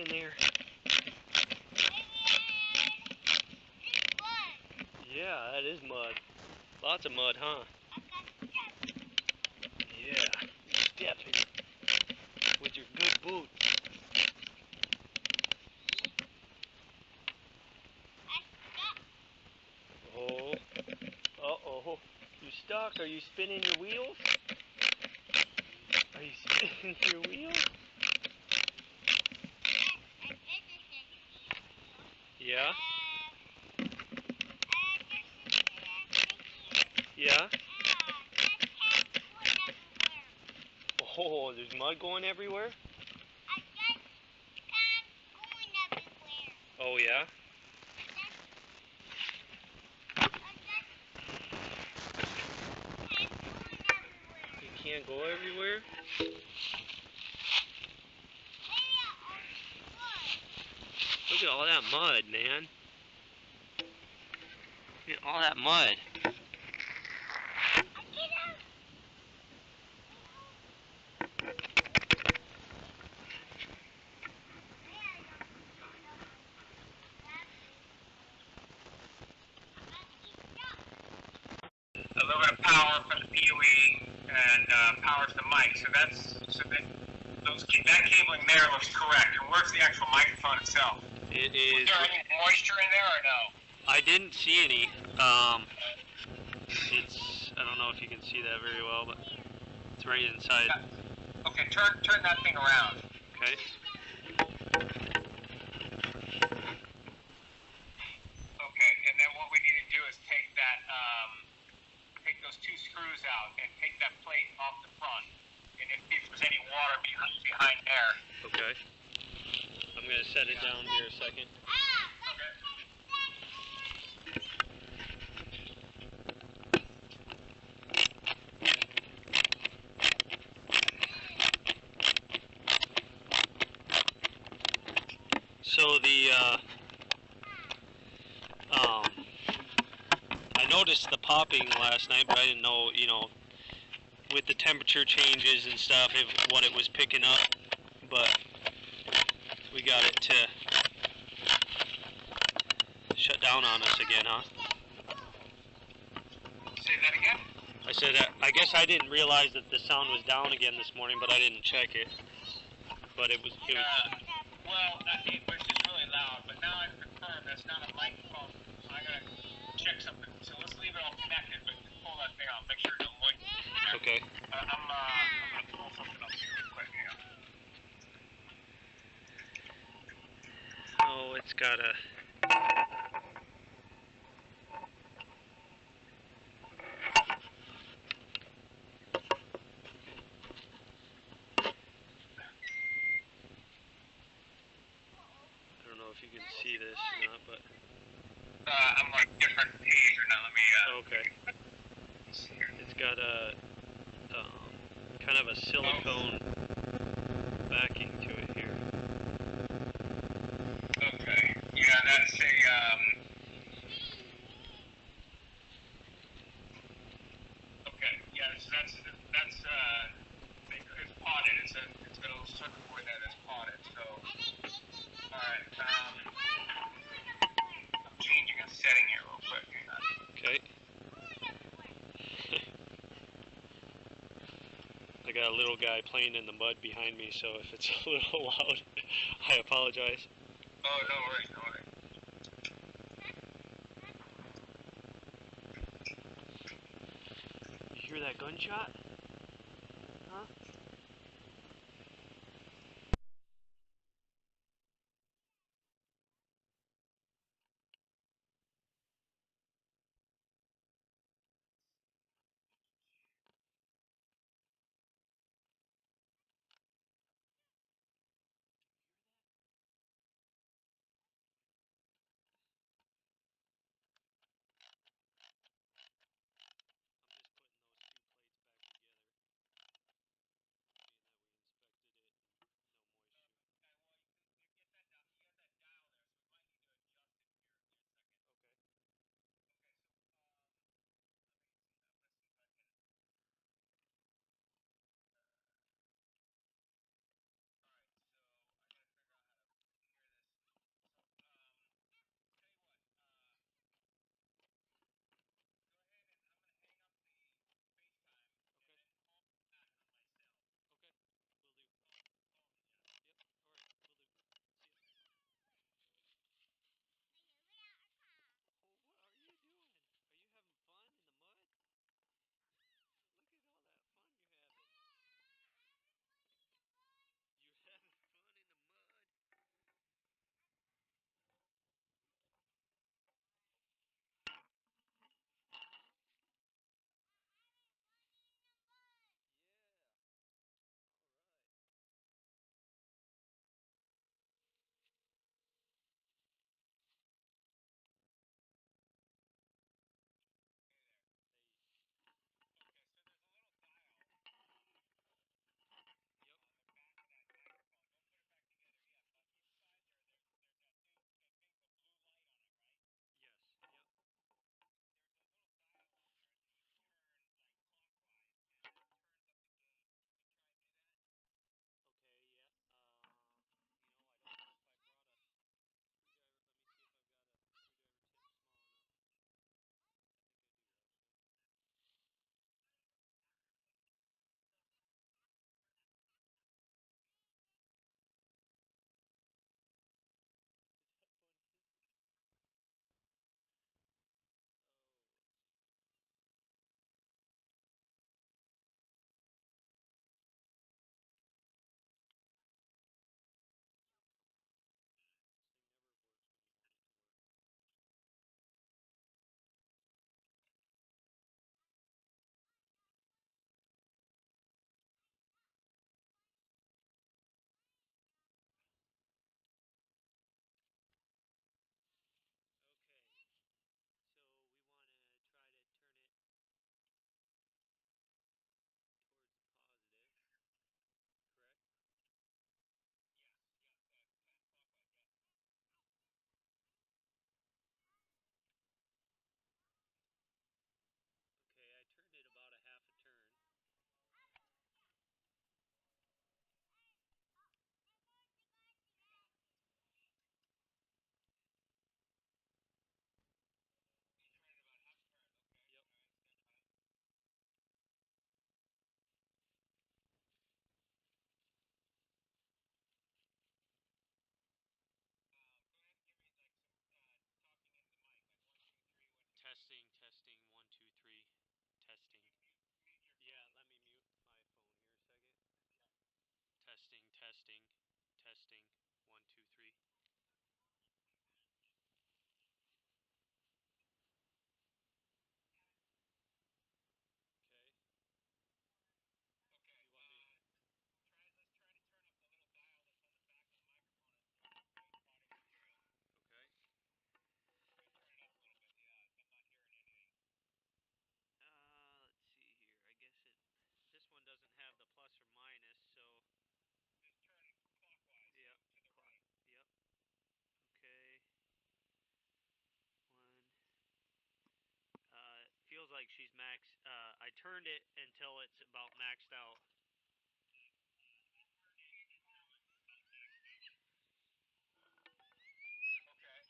there? Yeah, that is mud. Lots of mud, huh? Yeah, step it with your good boot. Oh, uh-oh. You stuck? Are you spinning your wheels? Are you spinning your wheels? Yeah? Yeah? Oh, there's mud going everywhere? Oh, yeah? You can't go everywhere? Look at all that mud, man. Look at all that mud. A little bit of power from the PoE and power to the mic. So that cabling there looks correct. And where's the actual microphone itself? It is. Is there any moisture in there or no? I didn't see any. I don't know if you can see that very well, but it's right inside. Okay, turn that thing around. Okay. Okay, and then what we need to do is take those two screws out and take that plate off the front. And if there's any water behind there. Okay. I'm gonna set it down here a second. So I noticed the popping last night, but I didn't know, with the temperature changes and stuff, what it was picking up. But we got it to shut down on us again, huh? Say that again? I said, I guess I didn't realize that the sound was down again this morning, but I didn't check it. But it was. Well, it was just really loud, but now I've confirmed that's not a microphone. So I'm going to check something. So let's leave it all connected, but just pull that thing out. Make sure it's moist. Okay. I'm going to pull something up here real quick. Oh, it's got a. I don't know if you can see this or not, but. I'm like different page or not. Let me. Okay. It's got a kind of a silicone backing to it here. Okay. Yeah, that's a. Okay. Yeah, so that's it's potted. It's a little circuit board there that's potted. So. All right. I'm changing a setting here real quick. Okay. I got a little guy playing in the mud behind me, so if it's a little loud, I apologize. Oh, no worries, no worries. You hear that gunshot? Huh? I'm just putting those two plates back like she's max. I turned it until it's about maxed out. Okay.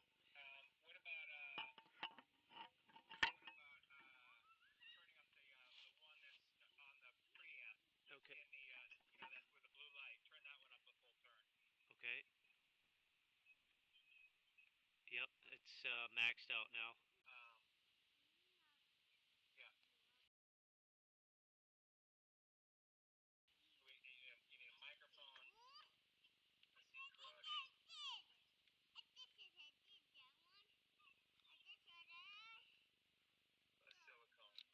What about turning up the one that's on the preamp? Okay. In the that's with the blue light. Turn that one up a full turn. Okay. Yep, it's maxed out now. Yeah. You need a microphone. Let's see, crush. A silicone.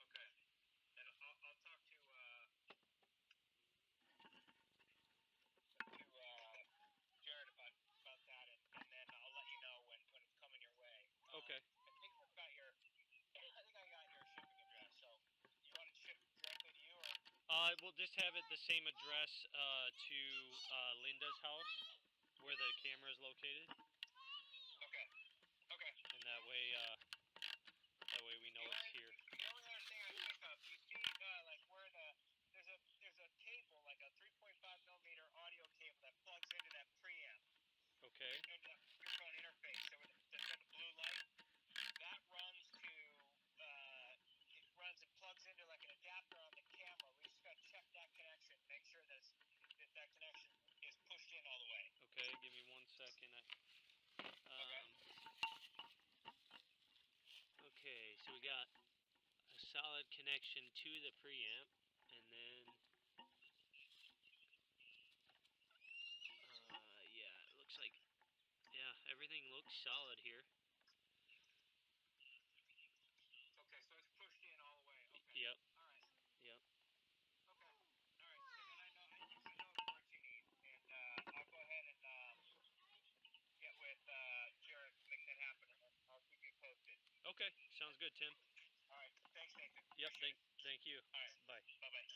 Okay. And I'll talk to Jared about that, and then I'll let you know when it's coming your way. Okay. I think I got your shipping address. So you want it shipped directly to you, or? We'll just have it the same address to Linda's house, where the camera is located. Okay. Okay. And that way we know it's here. The only other thing I think of, you see, like where there's a cable, like a 3.5 millimeter audio cable that plugs into that preamp. Okay. And the microphone interface, so that's got the blue light, that runs to, it runs and plugs into like an adapter on the camera. We just got to check that connection, make sure that connection is pushed in all the way. Okay, give me 1 second. Okay, so we got a solid connection to the preamp, and then yeah, it looks like, yeah, everything looks solid here. Okay, so it's pushed in all the way. Okay. Yep. All right. Yep. Okay. All right. So then I know what you need, and I'll go ahead and get with Jared to make that happen, and I'll keep you posted. Okay, sounds good, Tim. All right. Thanks, Nathan. Yep. Thank you. All right. Bye. Bye-bye.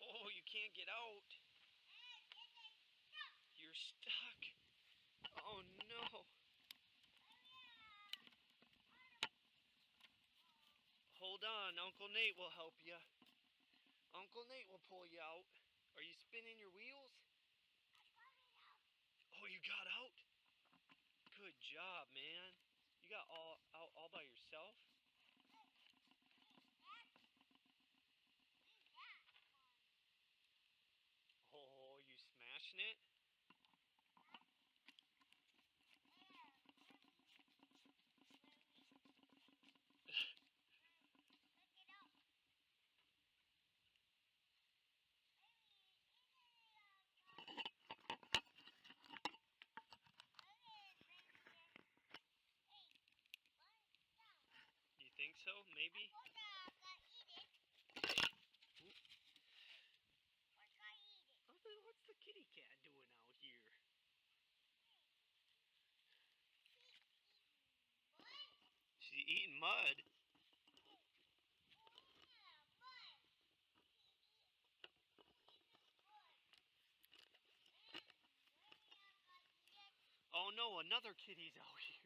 Oh, you can't get out. You're stuck. Oh no. Hold on, Uncle Nate will help you. Uncle Nate will pull you out. Are you spinning your wheels? Oh, you got out? Good job, man. You got out all by yourself? Oh, you smashing it? You think so? Maybe? What's the kitty cat doing out here? She's eating mud. Oh no, another kitty's out here.